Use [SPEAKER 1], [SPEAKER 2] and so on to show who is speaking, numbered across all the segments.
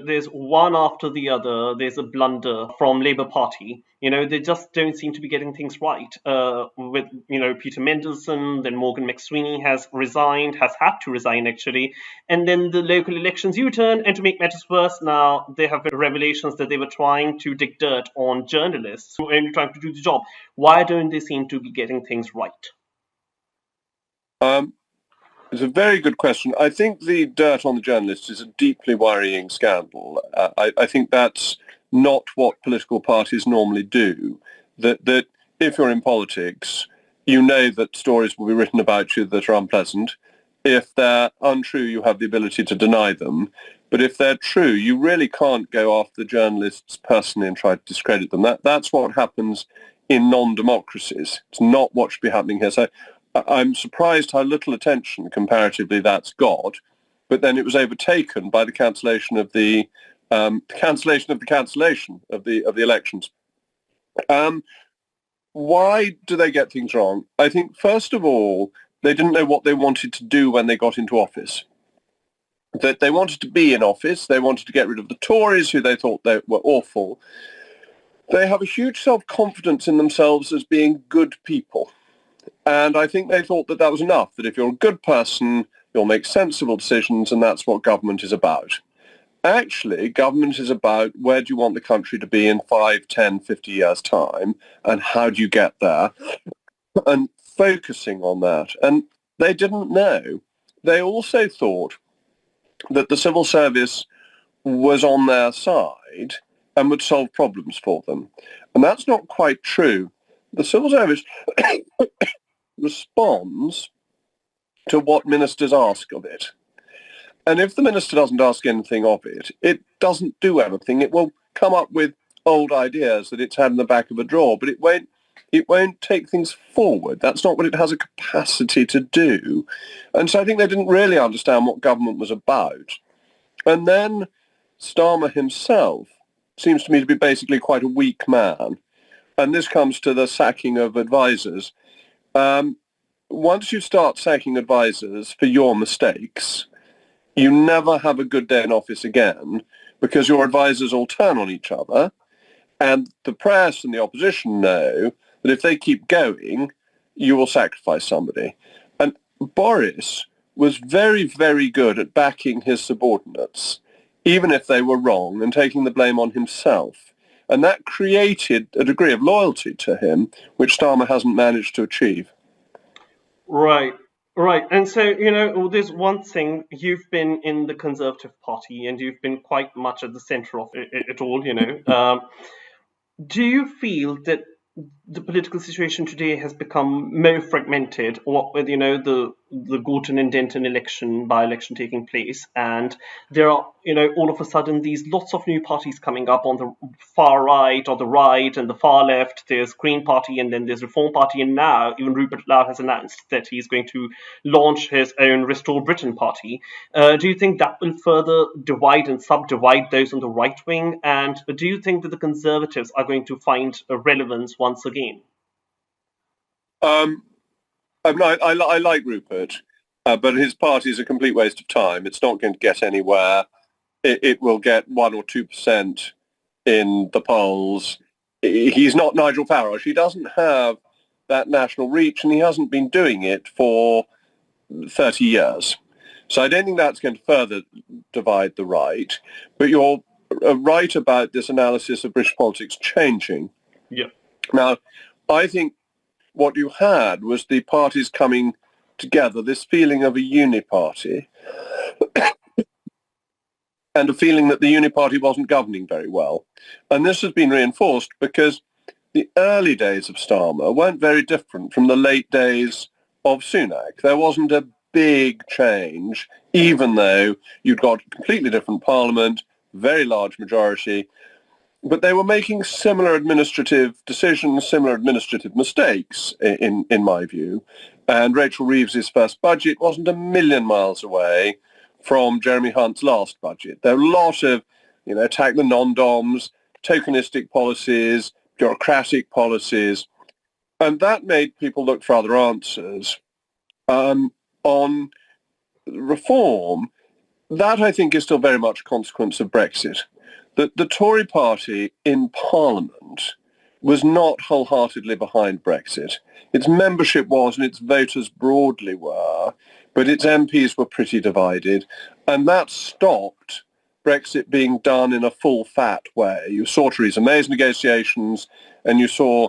[SPEAKER 1] there's one after the other. There's a blunder from Labour Party. They just don't seem to be getting things right. With Peter Mandelson, then Morgan McSweeney has had to resign actually, and then the local elections U-turn. And to make matters worse, now they have revelations that they were trying to dig dirt on journalists who are only trying to do the job. Why don't they seem to be getting things right?
[SPEAKER 2] It's a very good question. I think the dirt on the journalists is a deeply worrying scandal. I think that's not what political parties normally do. That if you're in politics, you know that stories will be written about you that are unpleasant. If they're untrue, you have the ability to deny them. But if they're true, you really can't go after the journalists personally and try to discredit them. That's what happens in non-democracies. It's not what should be happening here. So I'm surprised how little attention comparatively that's got, but then it was overtaken by the cancellation of the cancellation of the elections. Why do they get things wrong? I think first of all they didn't know what they wanted to do when they got into office. That they wanted to be in office, they wanted to get rid of the Tories, who they thought they were awful. They have a huge self-confidence in themselves as being good people. And I think they thought that that was enough, that if you're a good person, you'll make sensible decisions, and that's what government is about. Actually, government is about where do you want the country to be in 5, 10, 50 years' time, and how do you get there, and focusing on that. And they didn't know. They also thought that the civil service was on their side and would solve problems for them. And that's not quite true. The civil service responds to what ministers ask of it. And if the minister doesn't ask anything of it, it doesn't do anything. It will come up with old ideas that it's had in the back of a drawer, but it won't take things forward. That's not what it has a capacity to do. And so I think they didn't really understand what government was about. And then Starmer himself seems to me to be basically quite a weak man. And this comes to the sacking of advisors. Once you start sacking advisors for your mistakes, you never have a good day in office again, because your advisors all turn on each other, and the press and the opposition know that if they keep going, you will sacrifice somebody. And Boris was very, very good at backing his subordinates, even if they were wrong, and taking the blame on himself. And that created a degree of loyalty to him, which Starmer hasn't managed to achieve.
[SPEAKER 1] Right. And so, there's one thing. You've been in the Conservative Party and you've been quite much at the center of it all, Do you feel that the political situation today has become more fragmented, or with the Gorton and Denton by-election taking place, and there are all of a sudden these lots of new parties coming up on the far right or the right and the far left. There's Green Party and then there's Reform Party, and now even Rupert Lowe has announced that he's going to launch his own Restore Britain party. Do you think that will further divide and subdivide those on the right wing? And do you think that the Conservatives are going to find a relevance once again?
[SPEAKER 2] I like Rupert, but his party is a complete waste of time. It's not going to get anywhere. It will get 1 or 2% in the polls. He's not Nigel Farage. He doesn't have that national reach, and he hasn't been doing it for 30 years. So I don't think that's going to further divide the right. But you're right about this analysis of British politics changing.
[SPEAKER 1] Yeah.
[SPEAKER 2] Now, I think what you had was the parties coming together, this feeling of a uniparty, and a feeling that the uniparty wasn't governing very well. And this has been reinforced because the early days of Starmer weren't very different from the late days of Sunak. There wasn't a big change, even though you'd got a completely different parliament, very large majority, but they were making similar administrative decisions, similar administrative mistakes, in my view. And Rachel Reeves's first budget wasn't a million miles away from Jeremy Hunt's last budget. There were a lot of, attack the non-doms, tokenistic policies, bureaucratic policies, and that made people look for other answers. On reform, that, I think, is still very much a consequence of Brexit. The Tory party in Parliament was not wholeheartedly behind Brexit. Its membership was, and its voters broadly were, but its MPs were pretty divided, and that stopped Brexit being done in a full fat way. You saw Theresa May's negotiations, and you saw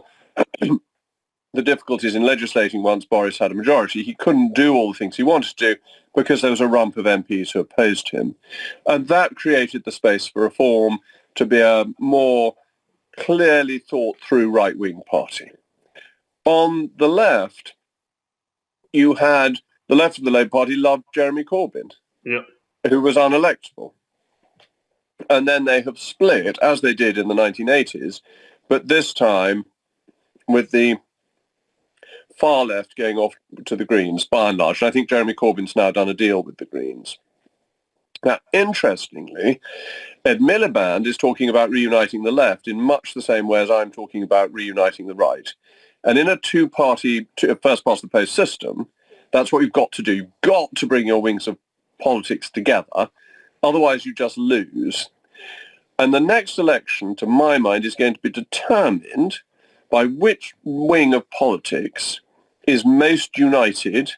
[SPEAKER 2] the difficulties in legislating once Boris had a majority. He couldn't do all the things he wanted to do because there was a rump of MPs who opposed him. And that created the space for reform to be a more clearly thought through right-wing party. On the left, you had the left of the Labour Party loved Jeremy Corbyn, who was unelectable. And then they have split, as they did in the 1980s, but this time with the far left going off to the Greens, by and large. And I think Jeremy Corbyn's now done a deal with the Greens. Now, interestingly, Ed Miliband is talking about reuniting the left in much the same way as I'm talking about reuniting the right. And in a two-party, first-past-the-post system, that's what you've got to do. You've got to bring your wings of politics together. Otherwise, you just lose. And the next election, to my mind, is going to be determined by which wing of politics is most united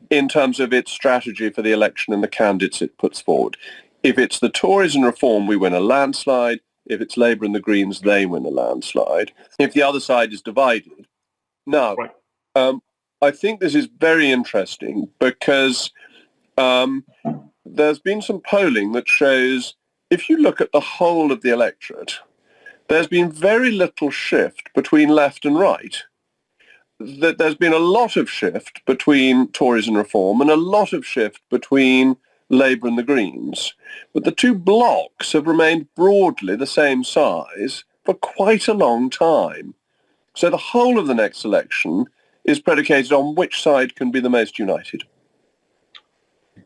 [SPEAKER 2] in terms of its strategy for the election and the candidates it puts forward. If it's the Tories and Reform, we win a landslide. If it's Labour and the Greens, they win a landslide. If the other side is divided. Now, I think this is very interesting because there's been some polling that shows if you look at the whole of the electorate, there's been very little shift between left and right. There's been a lot of shift between Tories and Reform and a lot of shift between Labour and the Greens. But the two blocs have remained broadly the same size for quite a long time. So the whole of the next election is predicated on which side can be the most united.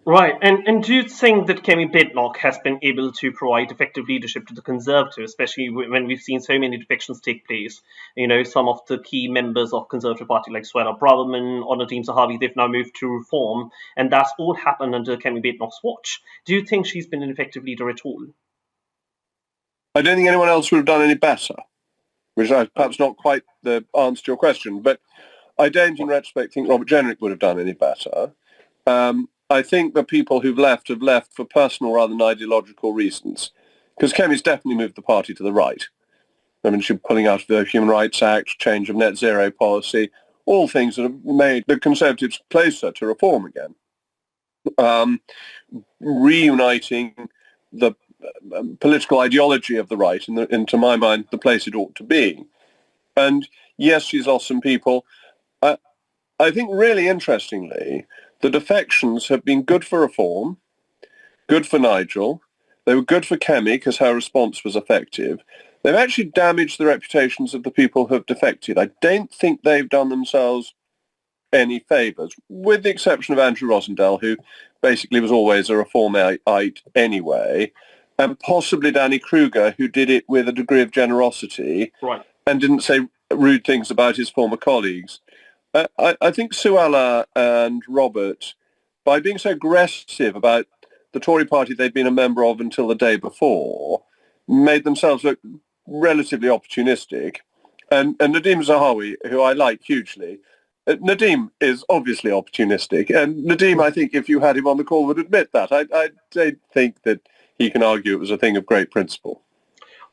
[SPEAKER 1] Right, and do you think that Kemi Badenoch has been able to provide effective leadership to the Conservatives, especially when we've seen so many defections take place? You know, some of the key members of Conservative Party like Suella Braverman or Nadeem Zahawi, they've now moved to Reform, and that's all happened under Kemi Badenoch's watch. Do you think she's been an effective leader at all?
[SPEAKER 2] I don't think anyone else would have done any better, which is perhaps not quite the answer to your question, but I don't, in retrospect, think Robert Jenrick would have done any better. I think the people who've left have left for personal rather than ideological reasons, because Kemi's definitely moved the party to the right. I mean, she's pulling out of the Human Rights Act, change of net zero policy, all things that have made the Conservatives closer to reform again. Reuniting the political ideology of the right into my mind, the place it ought to be. And yes, she's lost some people. I think really interestingly, the defections have been good for Reform, good for Nigel. They were good for Kemi because her response was effective. They've actually damaged the reputations of the people who have defected. I don't think they've done themselves any favours, with the exception of Andrew Rosendale, who basically was always a Reformite anyway, and possibly Danny Kruger, who did it with a degree of generosity and didn't say rude things about his former colleagues. I think Suella and Robert, by being so aggressive about the Tory party they'd been a member of until the day before, made themselves look relatively opportunistic. And Nadeem Zahawi, who I like hugely, Nadeem is obviously opportunistic. And Nadeem, I think, if you had him on the call, would admit that. I don't think that he can argue it was a thing of great principle.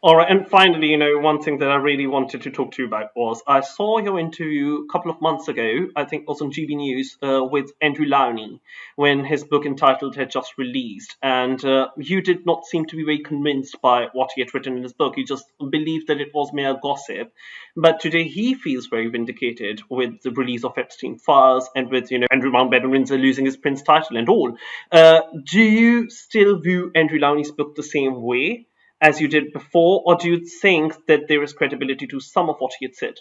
[SPEAKER 1] All right, and finally, you know, one thing that I really wanted to talk to you about was I saw your interview a couple of months ago, I think it was on GB News, with Andrew Lowney, when his book entitled had just released. And you did not seem to be very convinced by what he had written in his book. You just believed that it was mere gossip. But today he feels very vindicated with the release of Epstein Files and with, you know, Andrew Mountbatten Windsor losing his Prince title and all. Do you still view Andrew Lowney's book the same way as you did before, or do you think that there is credibility to some of what he had said?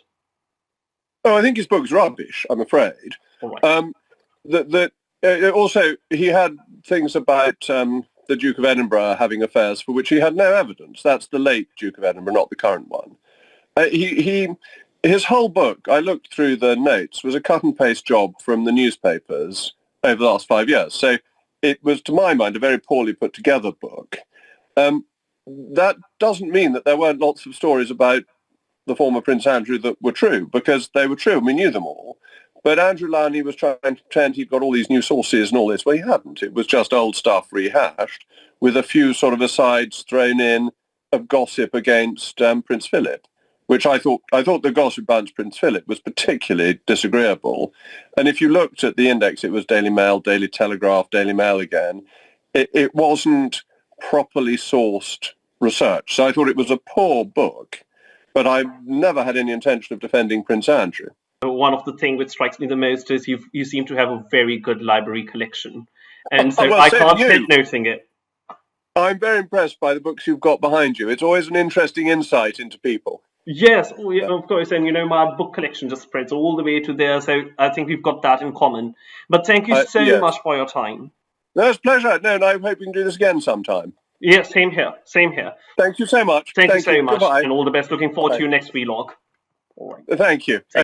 [SPEAKER 2] Oh, I think his book's rubbish, I'm afraid.
[SPEAKER 1] All right.
[SPEAKER 2] Also, he had things about the Duke of Edinburgh having affairs for which he had no evidence. That's the late Duke of Edinburgh, not the current one. His whole book, I looked through the notes, was a cut and paste job from the newspapers over the last 5 years. So it was, to my mind, a very poorly put together book. That doesn't mean that there weren't lots of stories about the former Prince Andrew that were true, because they were true. We knew them all. But Andrew Lownie was trying to pretend he'd got all these new sources and all this. Well, he hadn't. It was just old stuff rehashed with a few sort of asides thrown in of gossip against Prince Philip, which I thought the gossip about Prince Philip was particularly disagreeable. And if you looked at the index, it was Daily Mail, Daily Telegraph, Daily Mail again. It wasn't properly sourced research. So I thought it was a poor book, but I never had any intention of defending Prince Andrew.
[SPEAKER 1] One of the things which strikes me the most is you seem to have a very good library collection. And so I can't help noticing it.
[SPEAKER 2] I'm very impressed by the books you've got behind you. It's always an interesting insight into people.
[SPEAKER 1] Yes, of course. And, my book collection just spreads all the way to there. So I think we've got that in common. But thank you so much for your time.
[SPEAKER 2] No, it's a pleasure. No, and I hope we can do this again sometime.
[SPEAKER 1] Yes, same here. Same here.
[SPEAKER 2] Thank you so much.
[SPEAKER 1] Thank you so much.
[SPEAKER 2] Goodbye.
[SPEAKER 1] And all the best. Looking forward to your next vlog. All right.
[SPEAKER 2] Thank you.